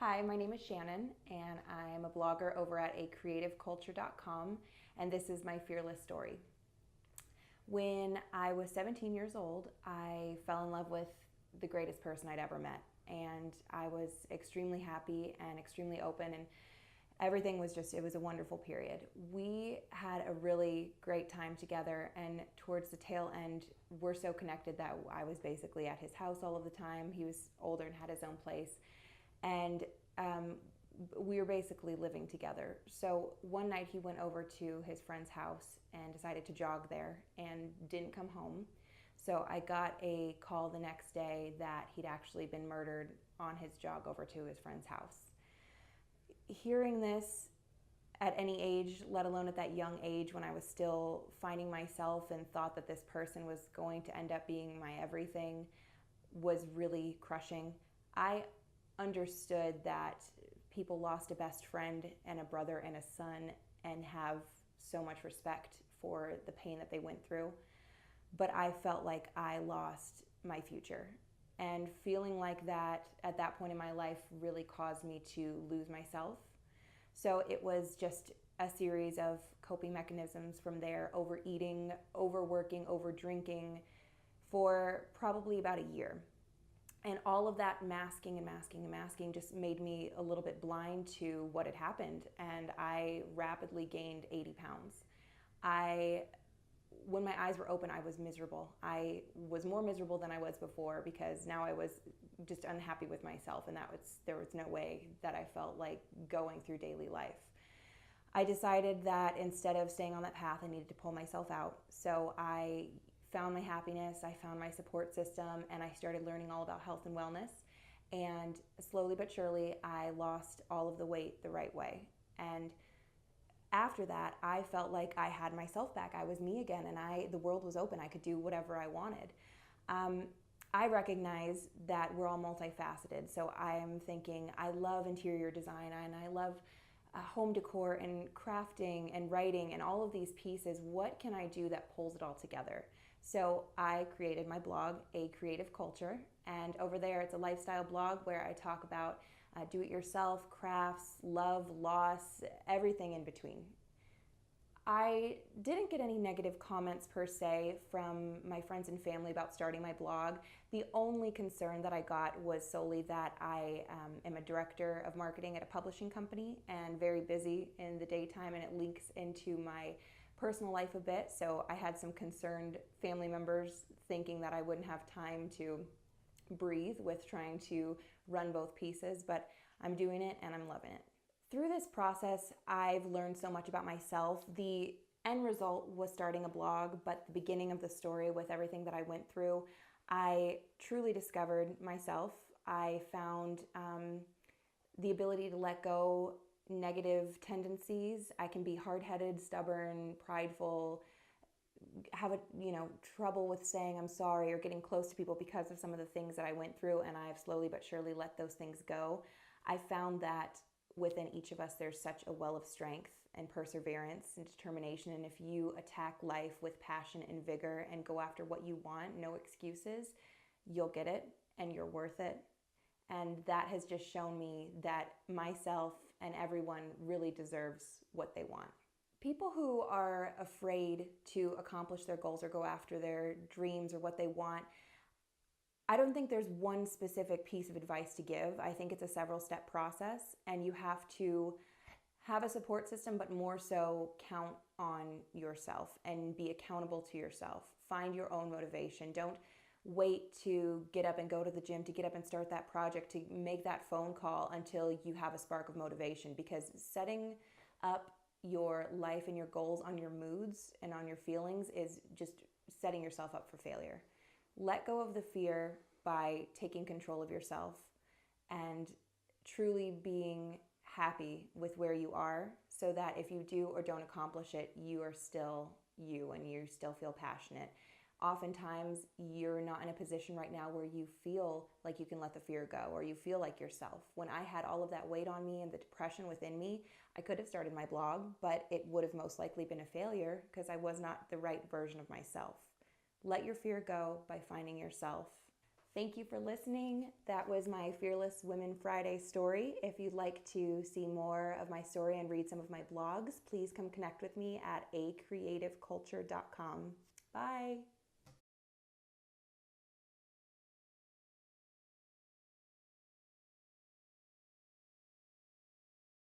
Hi, my name is Shannon, and I'm a blogger over at acreativeculture.com, and this is my fearless story. When I was 17 years old, I fell in love with the greatest person I'd ever met, and I was extremely happy and extremely open, and everything was it was a wonderful period. We had a really great time together, and towards the tail end, we're so connected that I was basically at his house all of the time. He was older and had his own place. And we were basically living together. So one night he went over to his friend's house and decided to jog there and didn't come home. So I got a call the next day that he'd actually been murdered on his jog over to his friend's house. Hearing this at any age, let alone at that young age when I was still finding myself and thought that this person was going to end up being my everything, was really crushing. I understood that people lost a best friend and a brother and a son and have so much respect for the pain that they went through. But I felt like I lost my future. And feeling like that at that point in my life really caused me to lose myself. So it was just a series of coping mechanisms from there: overeating, overworking, overdrinking, for probably about a year. And all of that masking and masking and masking just made me a little bit blind to what had happened. And I rapidly gained 80 pounds. When my eyes were open, I was miserable. I was more miserable than I was before, because now I was just unhappy with myself, and there was no way that I felt like going through daily life. I decided that instead of staying on that path, I needed to pull myself out. So I found my happiness, I found my support system, and I started learning all about health and wellness. And slowly but surely, I lost all of the weight the right way. And after that, I felt like I had myself back. I was me again, and the world was open. I could do whatever I wanted. I recognize that we're all multifaceted. So I'm thinking, I love interior design, and I love home decor and crafting and writing and all of these pieces. What can I do that pulls it all together? So I created my blog, A Creative Culture, and over there it's a lifestyle blog where I talk about do-it-yourself, crafts, love, loss, everything in between. I didn't get any negative comments per se from my friends and family about starting my blog. The only concern that I got was solely that I am a director of marketing at a publishing company and very busy in the daytime, and it links into my personal life a bit. So I had some concerned family members thinking that I wouldn't have time to breathe with trying to run both pieces, but I'm doing it and I'm loving it. Through this process, I've learned so much about myself. The end result was starting a blog, but the beginning of the story, with everything that I went through, I truly discovered myself. I found the ability to let go negative tendencies. I can be hard-headed, stubborn, prideful, have trouble with saying I'm sorry or getting close to people because of some of the things that I went through, and I've slowly but surely let those things go. I found that within each of us there's such a well of strength and perseverance and determination, and if you attack life with passion and vigor and go after what you want, no excuses, you'll get it and you're worth it. And that has just shown me that myself and everyone really deserves what they want. People who are afraid to accomplish their goals or go after their dreams or what they want, I don't think there's one specific piece of advice to give. I think it's a several step process, and you have to have a support system, but more so count on yourself and be accountable to yourself. Find your own motivation. Don't wait to get up and go to the gym, to get up and start that project, to make that phone call until you have a spark of motivation, because setting up your life and your goals on your moods and on your feelings is just setting yourself up for failure. Let go of the fear by taking control of yourself and truly being happy with where you are, so that if you do or don't accomplish it, you are still you and you still feel passionate. Oftentimes, you're not in a position right now where you feel like you can let the fear go or you feel like yourself. When I had all of that weight on me and the depression within me, I could have started my blog, but it would have most likely been a failure because I was not the right version of myself. Let your fear go by finding yourself. Thank you for listening. That was my Fearless Women Friday story. If you'd like to see more of my story and read some of my blogs, please come connect with me at acreativeculture.com. Bye.